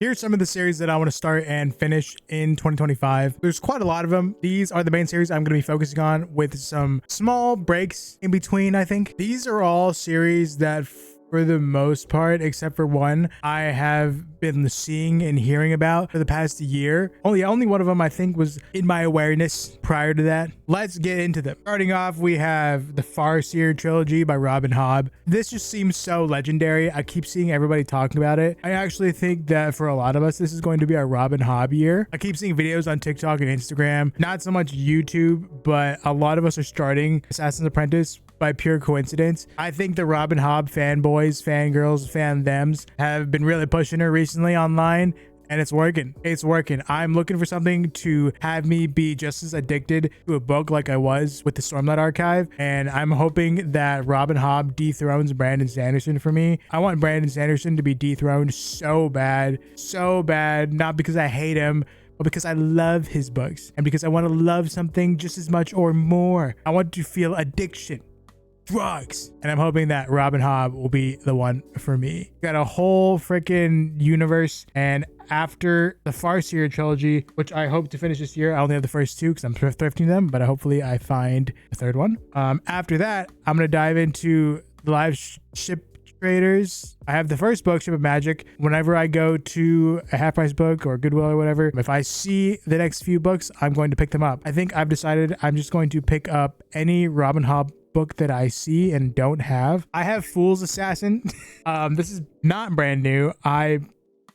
Here's some of the series that I want to start and finish in 2025. There's quite a lot of them. These are the main series I'm going to be focusing on with some small breaks in between, I think. These are all series that for the most part, except for one, I have been seeing and hearing about for the past year. Only one of them I think was in my awareness prior to that. Let's get into them. Starting off, we have the Farseer trilogy by Robin Hobb. This just seems so legendary. I keep seeing everybody talking about it. I actually think that for a lot of us, this is going to be our Robin Hobb year. I keep seeing videos on TikTok and Instagram, not so much YouTube, but a lot of us are starting Assassin's Apprentice by pure coincidence. I think the Robin Hobb fanboys, fangirls, fanthems have been really pushing her recently online, and it's working. It's working. I'm looking for something to have me be just as addicted to a book like I was with the Stormlight Archive, and I'm hoping that Robin Hobb dethrones Brandon Sanderson for me. I want Brandon Sanderson to be dethroned so bad, not because I hate him, but because I love his books and because I want to love something just as much or more. I want to feel addiction. Drugs. And I'm hoping that Robin Hobb will be the one for me. Got a whole freaking universe, and after the Farseer trilogy, which I hope to finish this year, I only have the first two because I'm thrifting them, but hopefully I find the third one. After that, I'm gonna dive into the live ship traders. I have the first book, Ship of Magic. Whenever I go to a half price book or Goodwill or whatever, if I see the next few books, I'm going to pick them up. I think I've decided I'm just going to pick up any Robin Hobb book that I see and don't have. I have Fool's Assassin. This is not brand new. I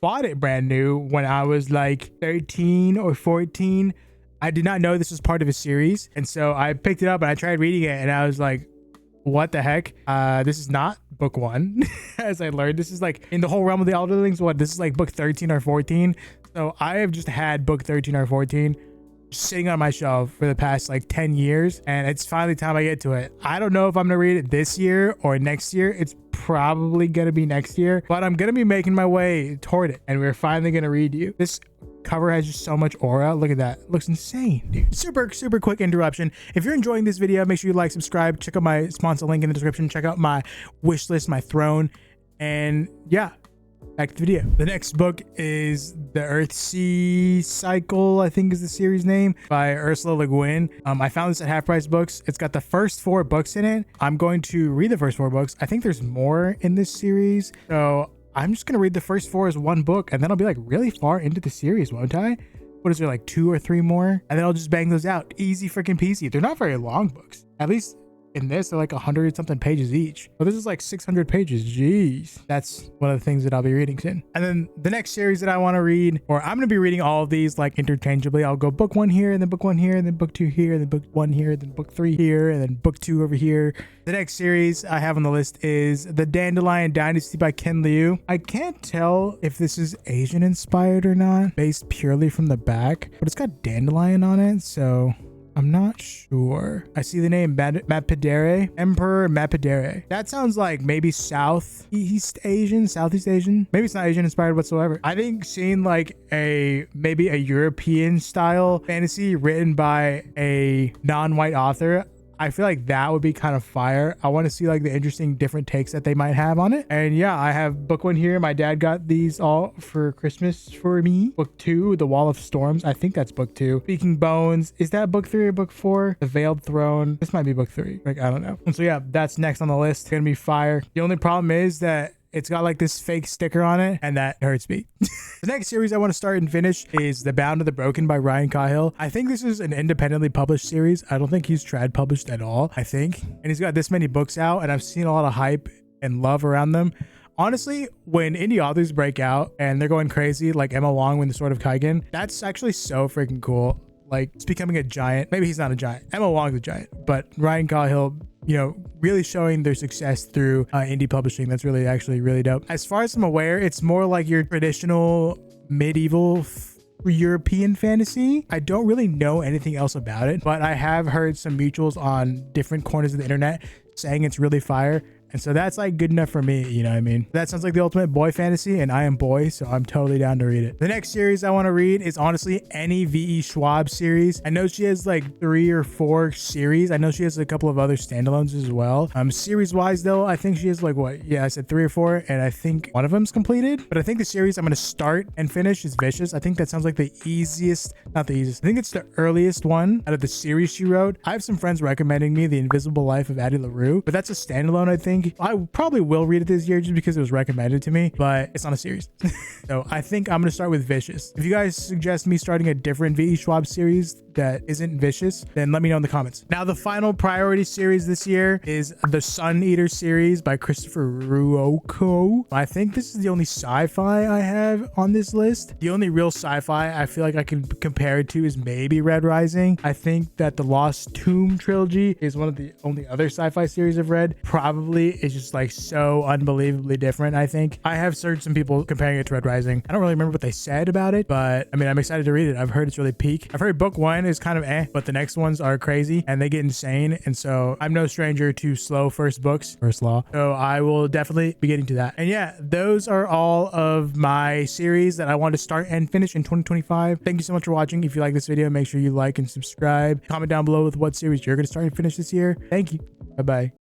bought it brand new when I was like 13 or 14. I did not know this was part of a series, and so I picked it up and I tried reading it, and I was like, what the heck? This is not book one. As I learned, this is like in the whole realm of the Elderlings. This is like book 13 or 14. So I have just had book 13 or 14 sitting on my shelf for the past like 10 years, and it's finally time I get to it. I don't know if I'm gonna read it this year or next year. It's probably gonna be next year, but I'm gonna be making my way toward it, and we're finally gonna read you. This cover has just so much aura. Look at that. It looks insane, dude. Super quick interruption. If you're enjoying this video, make sure you like, subscribe, check out my sponsor link in the description, check out my wish list, my throne, and yeah, back to the video. The next book is the Earthsea Cycle, I think is the series name, by Ursula Le Guin. I found this at Half Price Books. It's got the first 4 books in it. I'm going to read the first 4 books. I think there's more in this series, so I'm just gonna read the first 4 as one book, and then I'll be like really far into the series, won't I? What is there, like 2 or 3 more? And then I'll just bang those out. Easy freaking peasy. They're not very long books. At least in this, they're like 100 something pages each. But this is like 600 pages. Jeez. That's one of the things that I'll be reading soon. And then the next series that I want to read, or I'm going to be reading all of these like interchangeably. I'll go book 1 here, and then book 1 here, and then book 2 here, and then book 1 here, then book 3 here, and then book 2 over here. The next series I have on the list is The Dandelion Dynasty by Ken Liu. I can't tell if this is Asian inspired or not, based purely from the back, but it's got dandelion on it, so I'm not sure. I see the name Mappadere, Emperor Mappadere. That sounds like maybe Southeast Asian. Maybe it's not Asian inspired whatsoever. I think seeing like maybe a European style fantasy written by a non-white author, I feel like that would be kind of fire. I want to see like the interesting different takes that they might have on it. And yeah, I have book 1 here. My dad got these all for Christmas for me. Book 2, The Wall of Storms. I think that's book 2. Speaking Bones. Is that book 3 or book 4? The Veiled Throne. This might be book 3. Like, I don't know. And so yeah, that's next on the list. It's gonna be fire. The only problem is that it's got like this fake sticker on it, and that hurts me. The next series I want to start and finish is The Bound of the Broken by Ryan Cahill. I think this is an independently published series. I don't think he's trad published at all, I think. And he's got this many books out, and I've seen a lot of hype and love around them. Honestly, when indie authors break out and they're going crazy, like Emma Wong with The Sword of Kaigen, that's actually so freaking cool. Like, it's becoming a giant. Maybe he's not a giant. Emma Wong's a giant, but Ryan Cahill, you know, really showing their success through indie publishing. That's really actually really dope. As far as I'm aware, it's more like your traditional medieval European fantasy. I don't really know anything else about it, but I have heard some mutuals on different corners of the internet saying it's really fire. And so that's like good enough for me, you know what I mean? That sounds like the ultimate boy fantasy, and I am boy, so I'm totally down to read it. The next series I want to read is honestly any V.E. Schwab series. I know she has like 3 or 4 series. I know she has a couple of other standalones as well. Series wise though, I think she has like what? Yeah, I said 3 or 4, and I think one of them's completed. But I think the series I'm going to start and finish is Vicious. I think that sounds like the easiest, not the easiest. I think it's the earliest one out of the series she wrote. I have some friends recommending me The Invisible Life of Addie Larue, but that's a standalone. I think I probably will read it this year just because it was recommended to me, but it's not a series. So I think I'm going to start with Vicious. If you guys suggest me starting a different V.E. Schwab series that isn't Vicious, then let me know in the comments. Now, the final priority series this year is the Sun Eater series by Christopher Ruocco. I think this is the only sci-fi I have on this list. The only real sci-fi I feel like I can compare it to is maybe Red Rising. I think that the Lost Tomb trilogy is one of the only other sci-fi series I've read. Probably it's just like so unbelievably different. I think I have searched some people comparing it to Red Rising. I don't really remember what they said about it, but I mean, I'm excited to read it. I've heard it's really peak. I've heard book 1 is kind of but the next ones are crazy and they get insane. And so I'm no stranger to slow first books, first law. So I will definitely be getting to that. And yeah, those are all of my series that I want to start and finish in 2025. Thank you so much for watching. If you like this video, make sure you like and subscribe. Comment down below with what series you're going to start and finish this year. Thank you. Bye-bye.